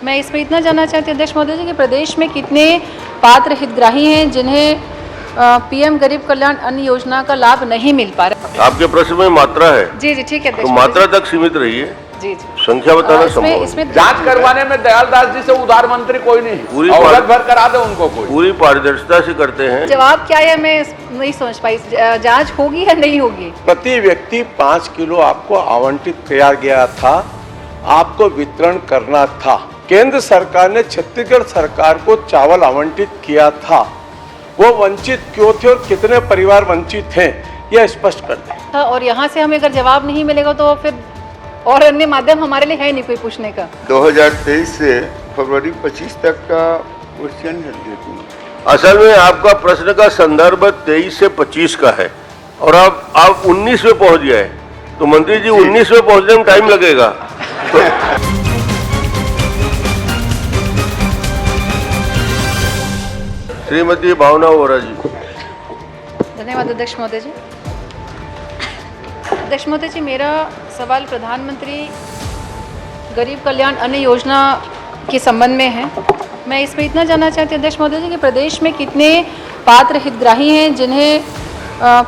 मैं इसमें इतना जानना चाहती हूँ अध्यक्ष महोदय जी कि प्रदेश में कितने पात्र हितग्राही हैं जिन्हें पीएम गरीब कल्याण अन्न योजना का लाभ नहीं मिल पा रहा है। आपके प्रश्न में मात्रा है। जी जी ठीक है तो मात्रा तक सीमित रहिए। जी जी संख्या बताना संभव इसमें जांच करवाने में दयालदास जी से उदार मंत्री कोई नहीं, पूरी अवगत भर करा दे उनको कोई। पूरी पारदर्शिता से करते हैं। जवाब क्या है मैं नहीं समझ पाई, जांच होगी या नहीं होगी? प्रति व्यक्ति 5 किलो आपको आवंटित किया गया था, आपको वितरण करना था। केंद्र सरकार ने छत्तीसगढ़ सरकार को चावल आवंटित किया था, वो वंचित क्यों थे और कितने परिवार वंचित हैं यह स्पष्ट कर दें। और यहाँ से हमें अगर जवाब नहीं मिलेगा तो फिर और अन्य माध्यम हमारे लिए है नहीं कोई पूछने का। 2023 से फरवरी 25 तक का क्वेश्चन है। असल में आपका प्रश्न का संदर्भ 23 से 25 का है और आप 19 में पहुंच गए, तो मंत्री जी 19 में पहुंचने में टाइम लगेगा। श्रीमती भावना वोरा जी। धन्यवाद अध्यक्ष महोदय जी। अध्यक्ष महोदय जी, मेरा सवाल प्रधानमंत्री गरीब कल्याण अन्न योजना के संबंध में है। मैं इसमें इतना जानना चाहती हूँ अध्यक्ष महोदय जी कि प्रदेश में कितने पात्र हितग्राही हैं जिन्हें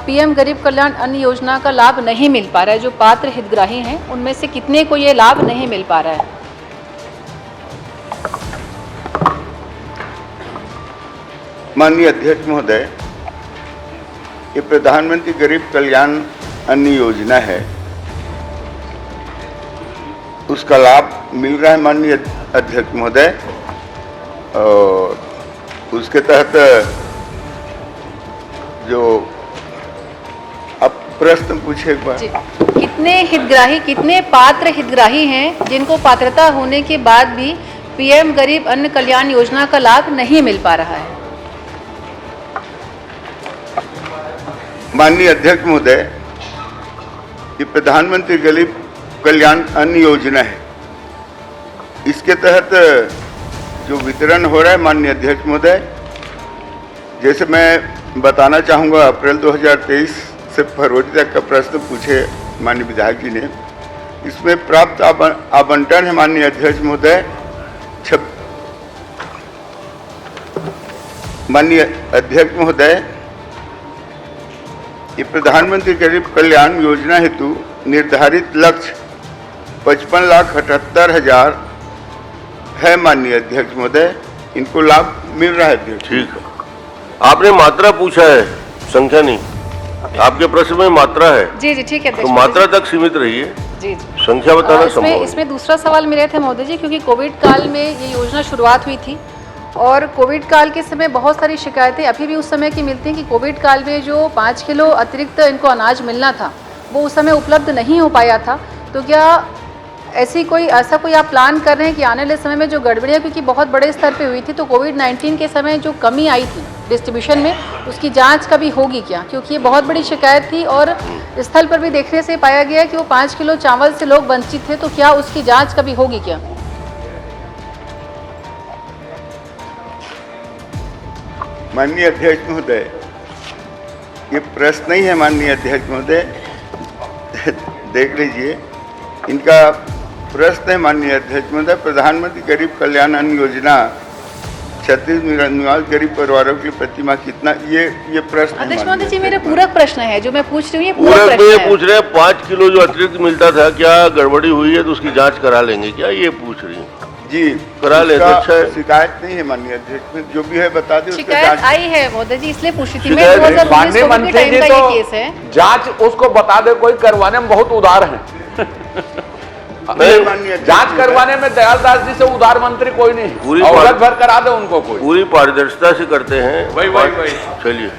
पीएम गरीब कल्याण अन्न योजना का लाभ नहीं मिल पा रहा है। जो पात्र हितग्राही हैं उनमें से कितने को ये लाभ नहीं मिल पा रहा है? माननीय अध्यक्ष महोदय, ये प्रधानमंत्री गरीब कल्याण अन्न योजना है, उसका लाभ मिल रहा है माननीय अध्यक्ष महोदय। और उसके तहत जो आप प्रश्न पूछे एक बार। कितने हितग्राही, कितने पात्र हितग्राही हैं जिनको पात्रता होने के बाद भी पीएम गरीब अन्न कल्याण योजना का लाभ नहीं मिल पा रहा है? माननीय अध्यक्ष महोदय, ये प्रधानमंत्री गरीब कल्याण अन्न योजना है, इसके तहत जो वितरण हो रहा है माननीय अध्यक्ष महोदय, जैसे मैं बताना चाहूँगा, अप्रैल 2023 से फरवरी तक का प्रश्न पूछे माननीय विधायक जी ने, इसमें प्राप्त आवंटन है माननीय अध्यक्ष महोदय माननीय अध्यक्ष महोदय, ये प्रधानमंत्री गरीब कल्याण योजना हेतु निर्धारित लक्ष्य 55,78,000 है माननीय अध्यक्ष महोदय, इनको लाभ मिल रहा है अध्यक्ष। ठीक है, आपने मात्रा पूछा है, संख्या नहीं। आपके प्रश्न में मात्रा है। जी जी ठीक है, तो मात्रा तक सीमित रहिए। जी जी संख्या बताना संभव है। इसमें दूसरा सवाल मेरा था महोदय जी, क्योंकि कोविड काल में ये योजना शुरुआत हुई थी और कोविड काल के समय बहुत सारी शिकायतें अभी भी उस समय की मिलती हैं कि कोविड काल में जो 5 किलो अतिरिक्त इनको अनाज मिलना था वो उस समय उपलब्ध नहीं हो पाया था। तो क्या ऐसा कोई आप प्लान कर रहे हैं कि आने वाले समय में जो गड़बड़ियाँ, क्योंकि बहुत बड़े स्तर पे हुई थी, तो कोविड-19 के समय जो कमी आई थी डिस्ट्रीब्यूशन में, उसकी जांच कभी होगी क्या? क्योंकि ये बहुत बड़ी शिकायत थी और स्थल पर भी देखने से पाया गया कि वो 5 किलो चावल से लोग वंचित थे, तो क्या उसकी जाँच कभी होगी क्या? माननीय अध्यक्ष महोदय, ये प्रश्न नहीं है माननीय अध्यक्ष महोदय, देख लीजिए, इनका प्रश्न है माननीय अध्यक्ष महोदय, प्रधानमंत्री गरीब कल्याण अन्न योजना 36 निवास गरीब परिवारों की प्रतिमाह कितना, ये प्रश्न। अध्यक्ष महोदय जी, मेरा पूरक प्रश्न है जो मैं पूछ रही हूँ, ये पूरक पूरक प्रश्न है। पूछ रहे हैं 5 किलो जो अतिरिक्त मिलता था, क्या गड़बड़ी हुई है तो उसकी जांच करा लेंगे क्या, ये पूछ रही हैं? जी करा ले तो अच्छा है। शिकायत नहीं है माननीय अध्यक्ष, जो भी है बता दें। शिकायत आई है महोदय जी, इसलिए पूछ रही थी मैं। शिकायत 2019 कोविड के टाइम का ये तो केस है। जांच उसको बता दे, कोई करवाने में बहुत उदार है। जांच करवाने में दयालदास जी से उदार मंत्री कोई नहीं, अवगत भर करा दे उनको कोई। पूरी पारदर्शिता से करते हैं। वही। चलिए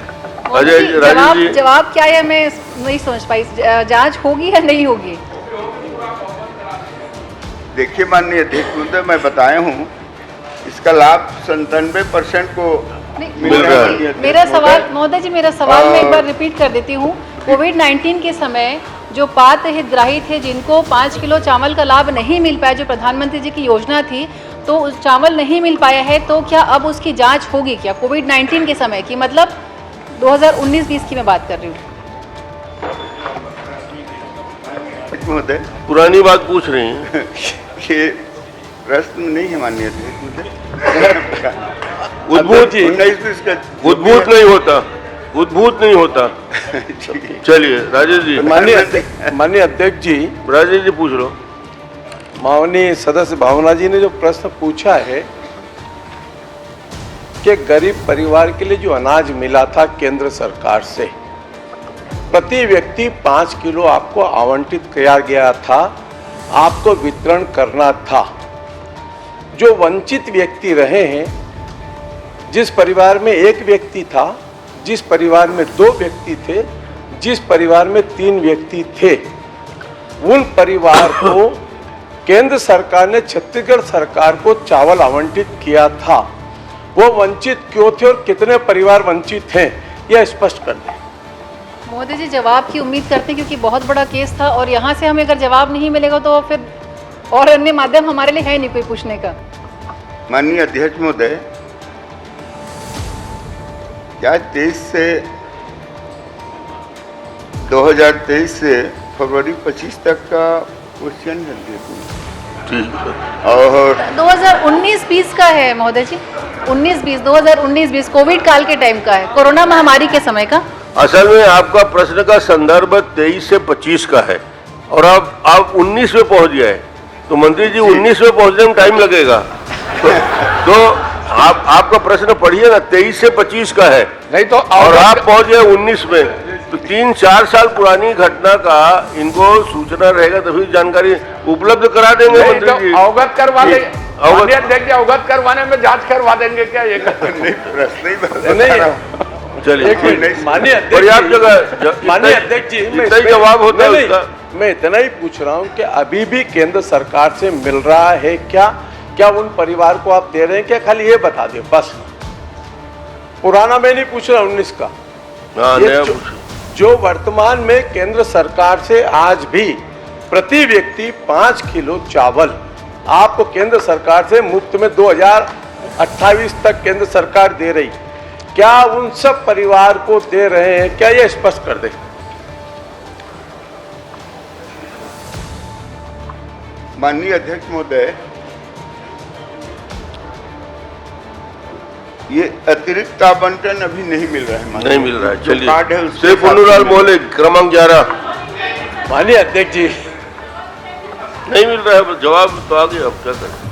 महोदय जी, जवाब क्या है मैं नहीं समझ पाई, जांच होगी या नहीं होगी? देखिए माननीय अध्यक्ष महोदय, मैं बताया हूँ, इसका लाभ 97% को मिल रहा है। मेरा सवाल महोदय जी, मेरा सवाल मैं एक बार रिपीट कर देती हूँ। कोविड-19 के समय जो पात्र हितग्राही थे जिनको 5 किलो चावल का लाभ नहीं मिल पाया, जो प्रधानमंत्री जी की योजना थी, तो चावल नहीं मिल पाया है, तो क्या अब उसकी जांच होगी क्या? कोविड-19 के समय की, मतलब 2019-20 की मैं बात कर रही हूँ। महोदय, पुरानी बात पूछ रही हैं। प्रश्न नहीं है माननीय अध्यक्ष मुझे। उद्भूत जी। 19-20 का उद्भूत नहीं होता, उद्भूत नहीं होता। चलिए राजेश जी, माननीय अध्यक्ष जी, राजेश जी पूछ लो। माननीय सदस्य भावना जी ने जो प्रश्न पूछा है कि गरीब परिवार के लिए जो अनाज मिला था केंद्र सरकार से, प्रति व्यक्ति 5 किलो आपको आवंटित किया गया था, आपको वितरण करना था। जो वंचित व्यक्ति रहे हैं, जिस परिवार में एक व्यक्ति था, जिस परिवार में 2 व्यक्ति थे, जिस परिवार में 3 व्यक्ति थे, उन परिवार को केंद्र सरकार ने छत्तीसगढ़ सरकार को चावल आवंटित किया था। वो वंचित क्यों थे और कितने परिवार वंचित हैं, यह स्पष्ट कर दें। मोदी जी जवाब की उम्मीद करते हैं, क्योंकि बहुत बड़ा केस था और यहाँ से हमें अगर जवाब नहीं मिलेगा तो फिर और अन्य माध्यम हमारे लिए है नहीं कोई पूछने का। माननीय अध्यक्ष महोदय, क्या 2023 से फरवरी 25 तक का क्वेश्चन है? ठीक है। और 2019-20 का है महोदय जी, 2019-20 कोविड काल के टाइम का है, कोरोना महामारी के समय का। असल में आपका प्रश्न का संदर्भ 23 से 25 का है और आप 19 में पहुंच गए, तो मंत्री जी 19 में पहुंचने में टाइम लगेगा। तो आपका प्रश्न पढ़िए ना, 23 से 25 का है नहीं तो और आप पहुंच गए 19 में, तो 3-4 साल पुरानी घटना का इनको सूचना रहेगा, तभी जानकारी उपलब्ध करा देंगे नहीं मंत्री तो जी। अवगत करवा जी, देंगे। माननीय अध्यक्ष जी, अवगत करवाने में जांच करवा देंगे क्या? ये नहीं, प्रश्न ही बता नहीं, रहा हूं। चलिए, एक मिनट, माननीय अध्यक्ष पर्याप्त जी, जगह, माननीय अध्यक्ष जी, मैं इतना ही इसमें- जवाब होता है नहीं, उसका। मैं इतना ही पूछ रहा हूं कि अभी भी केंद्र सरकार से मिल रहा है क्या? क्या उन परिवार को आप दे रहे हैं क्या? खाली ये बता दो बस। पुराना मैं नहीं पूछ रहा 19 का। हाँ, ये नया जो वर्तमान में केंद्र सरकार से आज भी प्रति व्यक्ति 5 किलो चावल आपको केंद्र सरकार से मुफ्त में 2028 तक केंद्र सरकार दे रही, क्या उन सब परिवार को दे रहे हैं क्या? ये स्पष्ट कर दे। माननीय अध्यक्ष महोदय, ये अतिरिक्त आवंटन अभी नहीं मिल रहा है। नहीं मिल रहा है। जो कार्ड है चलिए, उसके श्री साथ पुन्नूलाल में- मोहले क्रमांक 11। माननीय अध्यक्ष जी, नहीं मिल रहा है, जवाब तो आ गया, अब क्या करें।